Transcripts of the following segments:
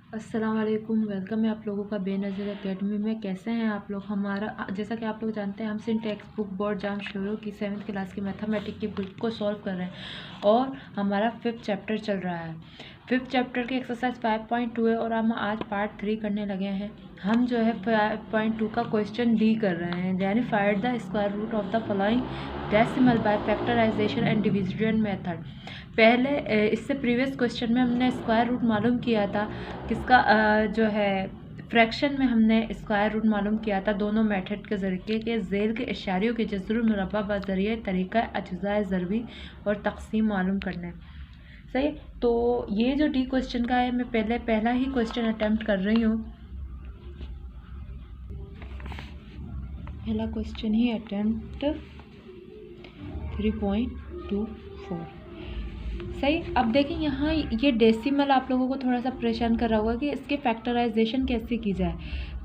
अस्सलाम वालेकुम। वेलकम है आप लोगों का बेनज़ीर एकेडमी में। कैसे हैं आप लोग? हमारा जैसा कि आप लोग जानते हैं, हम सिंह टेक्स्ट बुक बोर्ड जाम शुरू की 7th क्लास की मैथमेटिक्स की बुक को सॉल्व कर रहे हैं और हमारा 5th चैप्टर चल रहा है। 5th चैप्टर की एक्सरसाइज 5.2 है और हम आज पार्ट 3 करने लगे हैं। हम जो है 5.2 का क्वेश्चन डी कर रहे हैं, यानी find the square root of the following decimal by factorisation and division method. पहले इससे प्रीवियस क्वेश्चन में हमने स्क्वायर रूट मालूम किया था, किसका जो है फ्रैक्शन में हमने स्क्वायर रूट मालूम किया था दोनों मेथड के ज़रिए के झेल के इशारियों के जज़र मुरब्बा बज़रिए तरीक़ा अज्ज़ाए ज़रबी और तक़सीम मालूम करना है। सही, तो ये जो डी क्वेश्चन का है, मैं पहला ही क्वेश्चन अटैम्प्ट कर रही हूँ। पहला क्वेश्चन ही अटैम्प्ट 3.24। सही, अब देखें यहाँ ये डेसिमल आप लोगों को थोड़ा सा परेशान कर रहा होगा कि इसके फैक्टराइजेशन कैसे की जाए।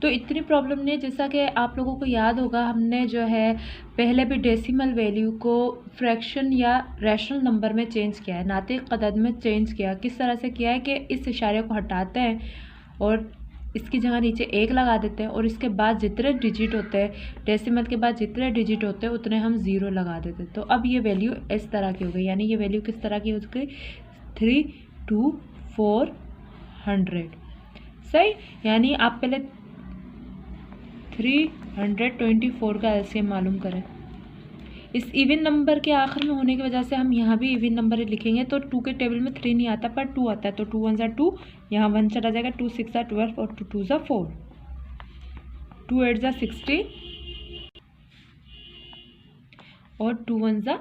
तो इतनी प्रॉब्लम नहीं है, जैसा कि आप लोगों को याद होगा हमने जो है पहले भी डेसिमल वैल्यू को फ्रैक्शन या रैशनल नंबर में चेंज किया है, नातिक अदद में चेंज किया। किस तरह से किया है कि इस इशारे को हटाते हैं और इसकी जगह नीचे 1 लगा देते हैं और इसके बाद जितने डिजिट होते हैं, डेसिमल के बाद जितने डिजिट होते हैं उतने हम 0 लगा देते हैं। तो अब ये वैल्यू इस तरह की हो गई, यानी ये वैल्यू किस तरह की हो गई? 32400। सही, यानी आप पहले 324 का एलसीएम मालूम करें। इस इवन नंबर के आखिर में होने की वजह से हम यहाँ भी इवन नंबर लिखेंगे, तो 2 के टेबल में 3 नहीं आता पर 2 आता है, तो 2 1 2, यहाँ 1 चला जाएगा, 2 6 12 और 2 2 4, 2 8 16 और 2 1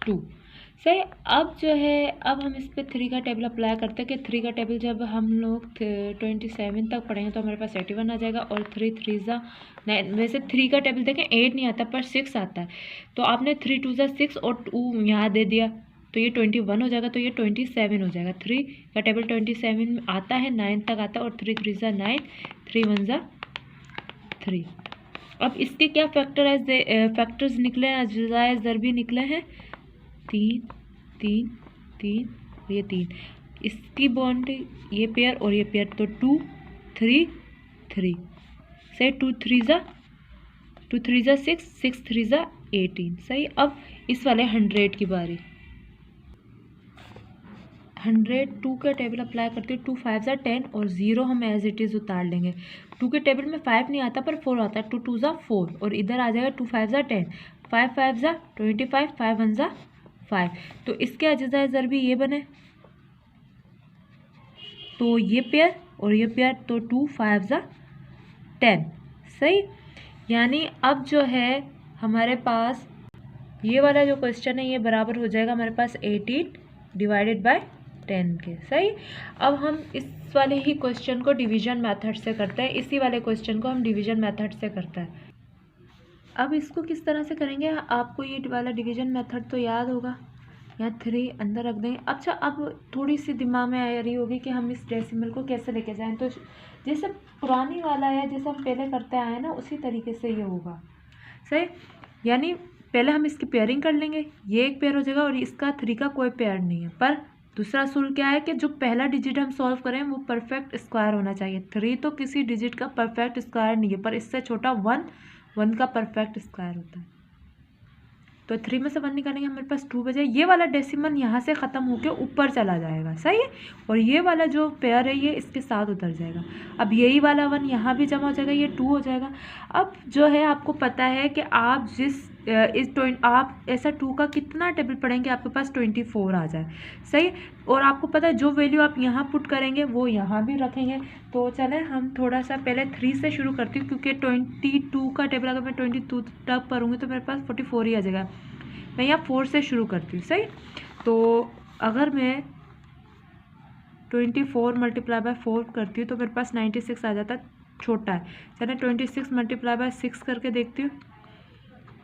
2। सही, अब जो है अब हम इस पे 3 का टेबल अप्लाई करते हैं कि 3 का टेबल जब हम लोग 27 तक पढ़ेंगे तो हमारे पास 81 आ जाएगा और 3 3 9। वैसे 3 का टेबल देखें 8 नहीं आता पर 6 आता है, तो आपने 3 2 6 और 2 यहाँ दे दिया तो ये 21 हो जाएगा, तो ये 27 हो जाएगा। 3 का टेबल 27 आता है, 9 तक आता है और 3 3 9, 3 1 3। अब इसके क्या फैक्टर्स निकले हैं, अज्ज़ाए ज़रबी निकले हैं 3 3 3 और ये 3। इसकी बॉन्ड ये पेयर और ये पेयर, तो 2 3 3 से 2 3 6 6 3 18। सही, अब इस वाले 100 की बारी। 102 का टेबल अप्लाई करते हैं, 2 5 10 और 0 हम एज इट इज़ उतार लेंगे। 2 के टेबल में 5 नहीं आता पर 4 आता है, 2 2 4 और इधर आ जाएगा 2 5 10, 5 5 25, 5 1 5। तो इसके अज्ज़ाए ज़रबी ये बने, तो ये पेयर और ये पेयर, तो 2 5 10। सही, यानी अब जो है हमारे पास ये वाला जो क्वेश्चन है ये बराबर हो जाएगा हमारे पास 18 डिवाइडेड बाय 10 के। सही, अब हम इस वाले ही क्वेश्चन को डिवीजन मेथड से करते हैं, इसी वाले क्वेश्चन को हम डिवीजन मेथड से करते हैं। अब इसको किस तरह से करेंगे, आपको ये वाला डिवीजन मेथड तो याद होगा। यहाँ 3 अंदर रख देंगे। अच्छा, अब थोड़ी सी दिमाग में आ रही होगी कि हम इस डेसिमल को कैसे लेके जाएं, तो जैसे पुरानी वाला है, जैसे हम पहले करते आए हैं ना, उसी तरीके से ये होगा। सही, यानी पहले हम इसकी पेयरिंग कर लेंगे, ये एक पेयर हो जाएगा और इसका 3 का कोई पेयर नहीं है। पर दूसरा असूल क्या है कि जो पहला डिजिट हम सॉल्व करें वो परफेक्ट स्क्वायर होना चाहिए। 3 तो किसी डिजिट का परफेक्ट स्क्वायर नहीं है, पर इससे छोटा 1 का परफेक्ट स्क्वायर होता है। तो 3 में से 1 निकालेंगे, हमारे पास 2 बचे। ये वाला डेसिमल यहाँ से ख़त्म होकर ऊपर चला जाएगा। सही है, और ये वाला जो पेयर है ये इसके साथ उतर जाएगा। अब यही वाला 1 यहाँ भी जमा हो जाएगा, ये 2 हो जाएगा। अब जो है आपको पता है कि आप आप ऐसा 2 का कितना टेबल पढ़ेंगे आपके पास 24 आ जाए। सही, और आपको पता है जो वैल्यू आप यहाँ पुट करेंगे वो यहाँ भी रखेंगे। तो चलें हम थोड़ा सा पहले 3 से शुरू करती हूँ, क्योंकि 22 का टेबल अगर मैं 22 तक पढ़ूँगी तो मेरे पास 44 ही आ जाएगा। मैं यहाँ 4 से शुरू करती हूँ। सही, तो अगर मैं 24 मल्टीप्लाई बाय 4 करती हूँ तो मेरे पास 96 आ जाता है, छोटा है। चलें 26 मल्टीप्लाई बाय 6 करके देखती हूँ,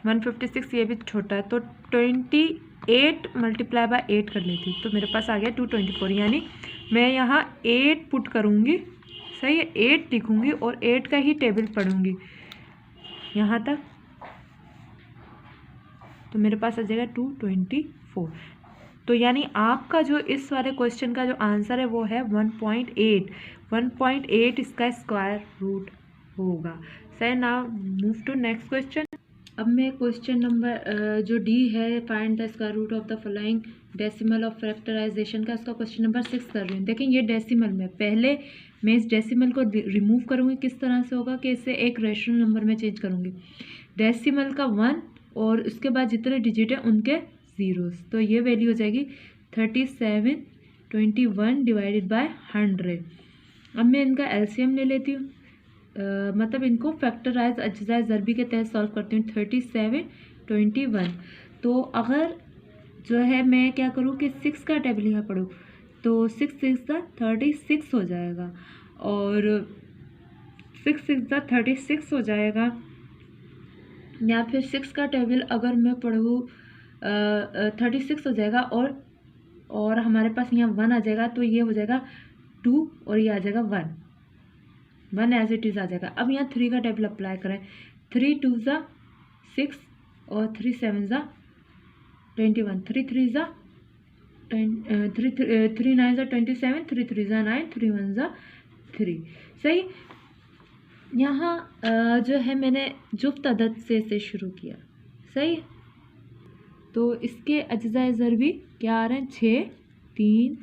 156, ये भी छोटा है। तो 28 मल्टीप्लाई बाय 8 कर लेती हूँ तो मेरे पास आ गया 224। यानी मैं यहाँ 8 पुट करूँगी। सही है, 8 लिखूँगी और 8 का ही टेबल पढ़ूँगी यहाँ तक, तो मेरे पास आ जाएगा 224। तो यानी आपका जो इस वाले क्वेश्चन का जो आंसर है वो है 1.8। 1.8 इसका स्क्वायर रूट होगा। सही। Now move to next question. अब मैं क्वेश्चन नंबर जो डी है, find the square root of the following decimal of factorisation का, उसका क्वेश्चन नंबर 6 कर रही हूँ। देखें ये डेसिमल में, पहले मैं इस डेसिमल को रिमूव करूँगी। किस तरह से होगा कि इसे एक रेशनल नंबर में चेंज करूँगी। डेसिमल का 1 और उसके बाद जितने डिजिट हैं उनके ज़ीरोस, तो ये वैल्यू हो जाएगी 3721 डिवाइडेड बाय 100। अब मैं इनका एलसीएम ले लेती हूँ, मतलब इनको फैक्टराइज अज्जाए ज़रबी के तहत सॉल्व करती हूँ। 3721। तो अगर जो है मैं क्या करूँ कि 6 का टेबल यहाँ पढ़ूँ, तो 6 6 36 हो जाएगा, और 6 6 36 हो जाएगा। या फिर 6 का टेबल अगर मैं पढ़ूँ 36 हो जाएगा, और हमारे पास यहाँ 1 आ जाएगा, तो ये हो जाएगा 2 और ये आ जाएगा 1 एज इट इज़ आ जाएगा। अब यहाँ 3 का टेबल अप्लाई करें। 3 2 6 और 3 7 21, 3 3 3 9 27, 3 3 9, 3 1 3। सही। यहाँ जो है मैंने जुफ्त अदद से इसे शुरू किया। सही। तो इसके अज्जाए ज़रबी क्या आ रहे हैं? 6 3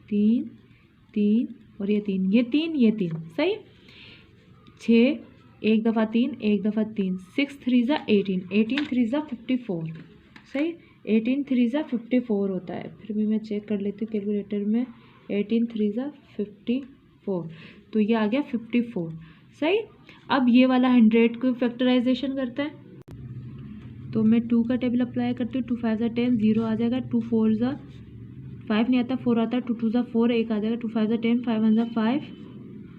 3 3 और ये 3, ये 3, ये 3। सही। 6 एक दफ़ा 3, एक दफ़ा 3, 6 3 18, 18 3 54। सही। 18 3 54 होता है। फिर भी मैं चेक कर लेती हूँ कैलकुलेटर में। 18 3 54, तो ये आ गया 54। सही। अब ये वाला 100 को फैक्टराइजेशन करता है, तो मैं 2 का टेबल अप्लाई करती हूँ। 2 5 10, 0 आ जाएगा। 2 4 5 नहीं आता, 4 आता है। 2 2 4, 1 आ जाएगा। 2 5 10, 5 1 5,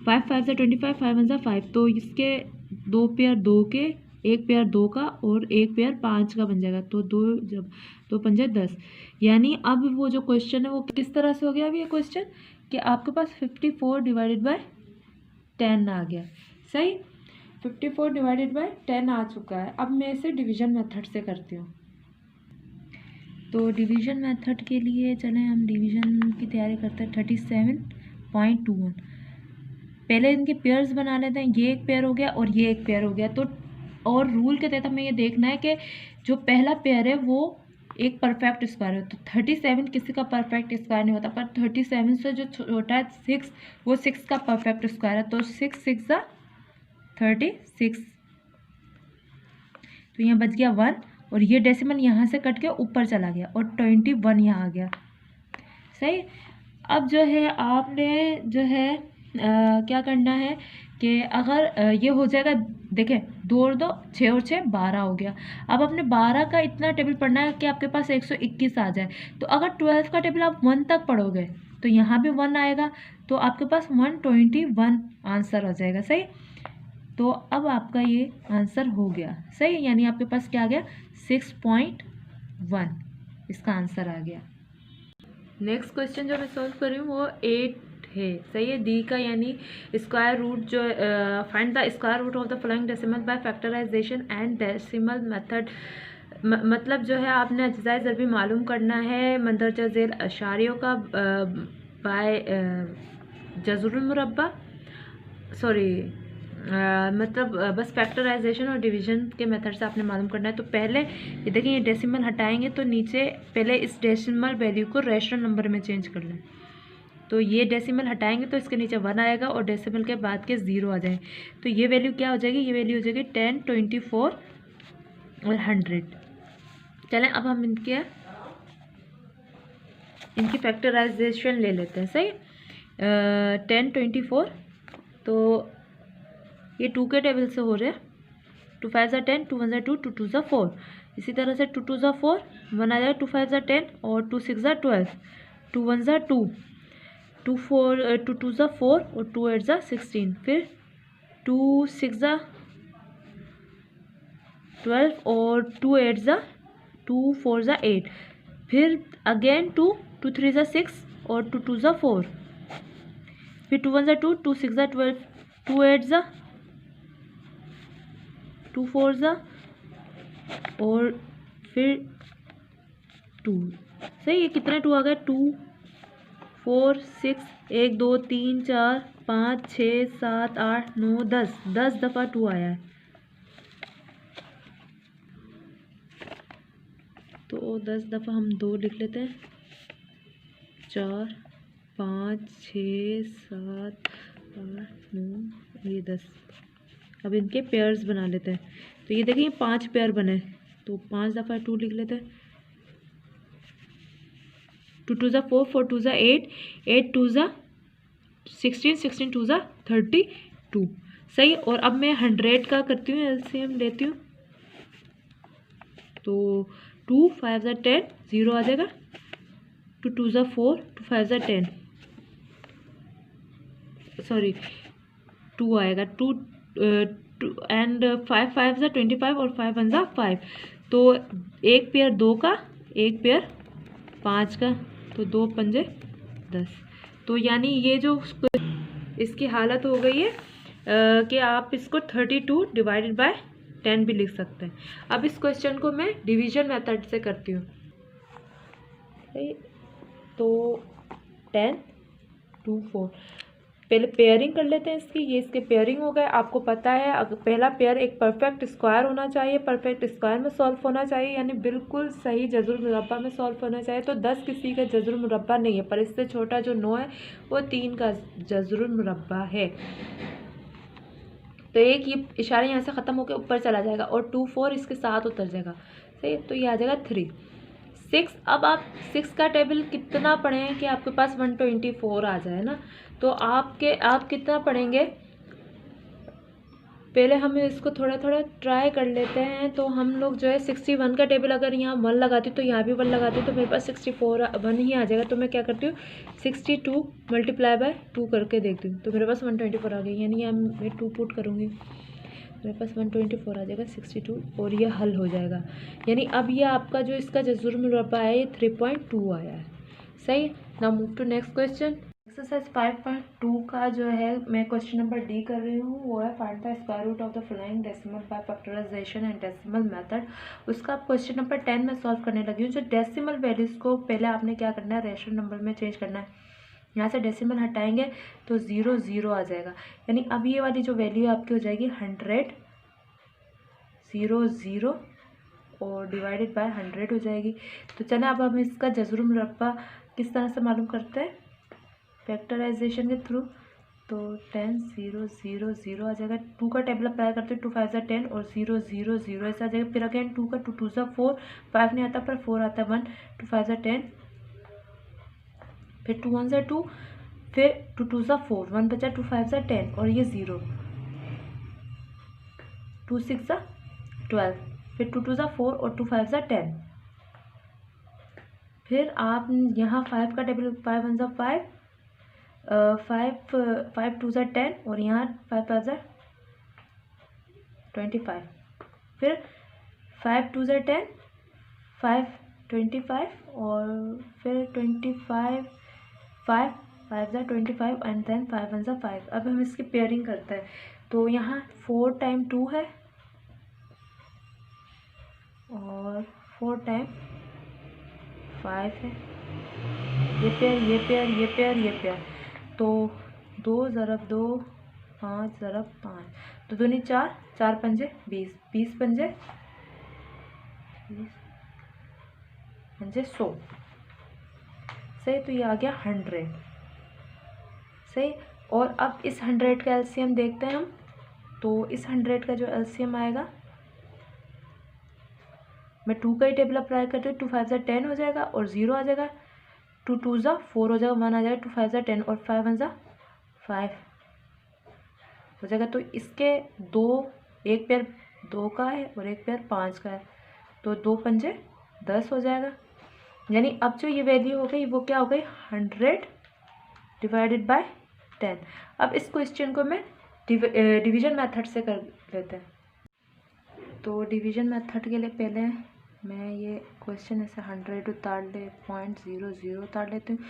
5 5 25, 5 1 5। तो इसके 2 पेयर 2 के, 1 पेयर 2 का और 1 पेयर 5 का बन जाएगा। तो 2 जब 2 5 10, यानी अब वो जो क्वेश्चन है वो किस तरह से हो गया। अभी ये क्वेश्चन कि आपके पास 54 डिवाइडेड बाय 10 आ गया। सही। 54 डिवाइडेड बाय 10 आ चुका है। अब मैं इसे डिवीजन मेथड से करती हूँ। तो डिवीजन मेथड के लिए चलें हम डिवीजन की तैयारी करते हैं। 37.21। पहले इनके पेयर्स बना लेते हैं। ये एक पेयर हो गया और ये एक पेयर हो गया। तो और रूल के तहत हमें ये देखना है कि जो पहला पेयर है वो एक परफेक्ट स्क्वायर है। तो 37 किसी का परफेक्ट स्क्वायर नहीं होता, पर 37 से जो छोटा है 6, वो 6 का परफेक्ट स्क्वायर है। तो 6 6 36। तो यहाँ बच गया 1, और ये डेसिमल यहाँ से कट के ऊपर चला गया, और 21 यहाँ आ गया। सही। अब जो है आपने जो है क्या करना है कि अगर ये हो जाएगा, देखें 2 और 2 6 और 6 12 हो गया। अब आपने 12 का इतना टेबल पढ़ना है कि आपके पास 121 आ जाए। तो अगर 12 का टेबल आप 1 तक पढ़ोगे तो यहाँ भी 1 आएगा, तो आपके पास 121 आंसर हो जाएगा। सही। तो अब आपका ये आंसर हो गया। सही। यानी आपके पास क्या आ गया? 6.1 इसका आंसर आ गया। नेक्स्ट क्वेश्चन जो मैं सॉल्व कर रही हूँ वो 8 है। सही है। डी का यानी स्क्वायर रूट जो find the square root of the following decimal by factorisation and decimal method. मतलब जो है आपने अज्जाए ज़रबी मालूम करना है मंदरजा झेल अशारियों का बाय जज़रुल मुरब्बा, सॉरी मतलब बस फैक्टराइजेशन और डिवीजन के मेथड से आपने मालूम करना है। तो पहले ये देखिए, ये डेसिमल हटाएंगे तो नीचे पहले इस डेसिमल वैल्यू को रेशनल नंबर में चेंज कर लें। तो ये डेसिमल हटाएंगे तो इसके नीचे 1 आएगा, और डेसिमल के बाद के 0 आ जाए। तो ये वैल्यू क्या हो जाएगी? ये वैल्यू हो जाएगी 10 24 और 100। चलें अब हम इनकी फैक्टराइजेशन ले लेते हैं। सही। 10 24, तो ये 2 के टेबल से हो रहे हैं। 2 5 10, 2 1 2, 2 2 4। इसी तरह से 2 2 4, 1 आ जाएगा। 2 5 10 और 2 6 12, 2 1 2, 2 2 4 और 2 8 16। फिर 2 6 12 और 2 8 2 4 8। फिर अगेन 2 3 6 और 2 2 4। फिर 2 1 2, 2 6 12, 2 8 2 4 और फिर 2 सही, ये कितना 2 आ गया, 2 4 6, 1 2 3 4 5 6 7 8 9 10, 10 दफ़ा 2 आया है। तो 10 दफ़ा हम 2 लिख लेते हैं, 4 5 6 7 8 9 ये 10। अब इनके पेयर्स बना लेते हैं। तो ये देखिए 5 पेयर बने, तो 5 दफ़ा 2 लिख लेते हैं। 2 2 ज़ा 4, 4 2 ज़ा 8, 8 2 ज़ा 16, 16 2 ज़ा 32। सही। और अब मैं 100 का करती हूँ, एलसीएम लेती हूँ। तो 2 5 ज़ा 10, 0 आ जाएगा। 2 2 ज़ा 4, 2 5 ज़ा 10, सॉरी 2 आएगा। 2 एंड 5 5 ज़ा 25 और 5 1 ज़ा 5। तो एक पेयर 2 का, एक पेयर 5 का, तो 2 पंजे 10। तो यानी ये जो इसकी हालत हो गई है कि आप इसको 32 डिवाइडेड बाय 10 भी लिख सकते हैं। अब इस क्वेश्चन को मैं डिवीजन मेथड से करती हूँ। तो 10 2 4, पहले पेयरिंग कर लेते हैं इसकी। ये इसके पेयरिंग हो गए। आपको पता है अगर पहला पेयर एक परफेक्ट स्क्वायर होना चाहिए, परफेक्ट स्क्वायर में सॉल्व होना चाहिए, यानी बिल्कुल सही जज़ुर मुरब्बा में सॉल्व होना चाहिए। तो 10 किसी का जज़ुर मुरब्बा नहीं है, पर इससे छोटा जो 9 है वो 3 का जज़ुर मुरब्बा है। तो एक ये इशारा यहाँ से ख़त्म होकर ऊपर चला जाएगा और 2 4 इसके साथ उतर जाएगा। सही। तो ये आ जाएगा 3 6। अब आप 6 का टेबल कितना पढ़ें कि आपके पास 124 आ जाए ना। तो आप कितना पढ़ेंगे, पहले हम इसको थोड़ा थोड़ा ट्राई कर लेते हैं। तो हम लोग जो है 61 का टेबल अगर यहाँ 1 लगाती तो यहाँ भी 1 लगाती तो मेरे पास 64 1 ही आ जाएगा। तो मैं क्या करती हूँ 62 मल्टीप्लाई बाय 2 करके देखती हूँ, तो मेरे पास 124 आ गई। यानी यहाँ मैं 2 पुट करूँगी, मेरे पास 124 आ जाएगा 62, और ये हल हो जाएगा। यानी अब ये आपका जो इसका जज़ुर मुरब्बा है ये 3.2 आया है। सही। Now move to next question. Exercise 5.2 का जो है मैं क्वेश्चन नंबर डी कर रही हूँ, वो है find the square root of the following decimal by factorisation and decimal method. उसका क्वेश्चन नंबर 10 में सॉल्व करने लगी हूँ। जो डेसिमल वैल्यूज़ को पहले आपने क्या करना है, रेशनल नंबर में चेंज करना है। यहाँ से डेसिमल हटाएंगे तो 0 0 आ जाएगा। यानी अब ये वाली जो वैल्यू आपकी हो जाएगी 100 0 0 और डिवाइडेड बाय 100 हो जाएगी। तो चलें अब हम इसका जज़ुर मुरब्बा किस तरह से मालूम करते हैं, फैक्टराइजेशन के थ्रू। तो 10 0 0 0 आ जाएगा। 2 का टेबल अप्लाई करते हैं, 2 5 ज़ा 10 और 0 0 0 ऐसा आ जाएगा। फिर अगेन 2 का 2 2 ज़ा 4, 5 नहीं आता पर 4 आता है 1, 2 5 ज़ा 10, फिर 2 1 ज़ा 2, फिर 2 2 ज़ा 4, 1 बचा, 2 5 ज़ा 10 और ये 0, 2 6 ज़ा 12, फिर 2 2 ज़ा 4 और 2 5 ज़ा 10। फिर आप यहाँ 5 का टेबल 5 1 ज़ा 5, 5 2 ज़ा 10 और यहाँ 5 5 ज़ा 25, फिर 5 2 ज़ा 10, 5 25 और फिर 25 5 5 ज़ा 25 एंड देन 5 1 ज़ा 5। अब हम इसकी पेयरिंग करते हैं। तो यहाँ 4 टाइम 2 है और 4 टाइम 5 है, ये पेयर ये पेयर ये पेयर ये पेयर। तो 2 ज़रब 2 5 ज़रब 5, तो 2 नहीं 4, 4 पंजे 20, 20 पंजे 100। सही। तो ये आ गया 100। सही। और अब इस 100 का एलसीएम देखते हैं हम। तो इस 100 का जो एलसीएम आएगा, मैं 2 का ही टेबल अप्लाई करती हूँ। 2 5 ज़ा 10 हो जाएगा और 0 आ जाएगा, 2 2 ज़ा 4 हो जाएगा, 1 आ जाएगा, 2 5 ज़ा 10 और 5 1 ज़ा 5 हो जाएगा। तो इसके एक पेयर 2 का है और एक पेयर 5 का है, तो 2 पंजे 10 हो जाएगा। यानी अब जो ये वैल्यू हो गई वो क्या हो गई 100 डिवाइडेड बाय 10। अब इस क्वेश्चन को मैं डिवीजन मेथड से कर लेते हैं। तो डिवीजन मेथड के लिए पहले मैं ये क्वेश्चन ऐसे 100 उतार ले, 0.00 उतार लेती हूँ।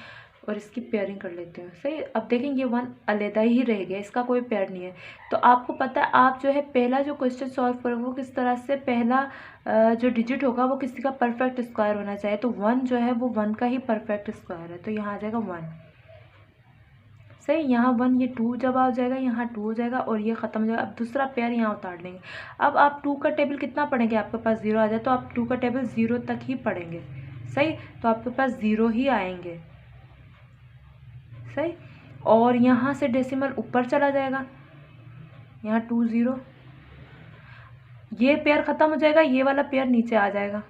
और इसकी पेयरिंग कर लेते हैं। सही, अब देखेंगे 1 अलहदा ही रह गया, इसका कोई पेयर नहीं है। तो आपको पता है आप जो है पहला जो क्वेश्चन सॉल्व करोगे वो किस तरह से, पहला जो डिजिट होगा वो किसी का परफेक्ट स्क्वायर होना चाहिए। तो 1 जो है वो 1 का ही परफेक्ट स्क्वायर है, तो यहाँ आ जाएगा 1। सही, यहाँ 1, ये 2 जब आ जाएगा, यहाँ 2 हो जाएगा और ये ख़त्म हो जाएगा। अब दूसरा पेयर यहाँ उतार लेंगे। अब आप 2 का टेबल कितना पढ़ेंगे, आपके पास 0 आ जाए तो आप 2 का टेबल 0 तक ही पढ़ेंगे। सही, तो आपके पास 0 ही आएंगे। सही, और यहाँ से डेसिमल ऊपर चला जाएगा, यहाँ 2 0, ये पेयर ख़त्म हो जाएगा, ये वाला पेयर नीचे आ जाएगा।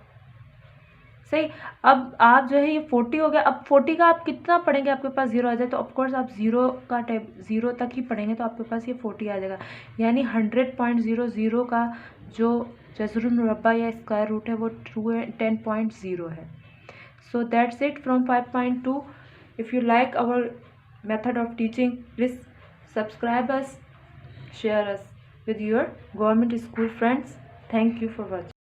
सही, अब आप जो है ये 40 हो गया। अब 40 का आप कितना पढ़ेंगे, आपके पास 0 आ जाए तो ऑफकोर्स आप 0 तक ही पढ़ेंगे, तो आपके पास ये 40 आ जाएगा। यानी 100.00 का जो जज़रुल मुरब्बा या स्क्वायर रूट है वो 10.0 है। So that's it from 5.2। If you like our method of teaching, please subscribe us, share us with your government school friends. Thank you for watching.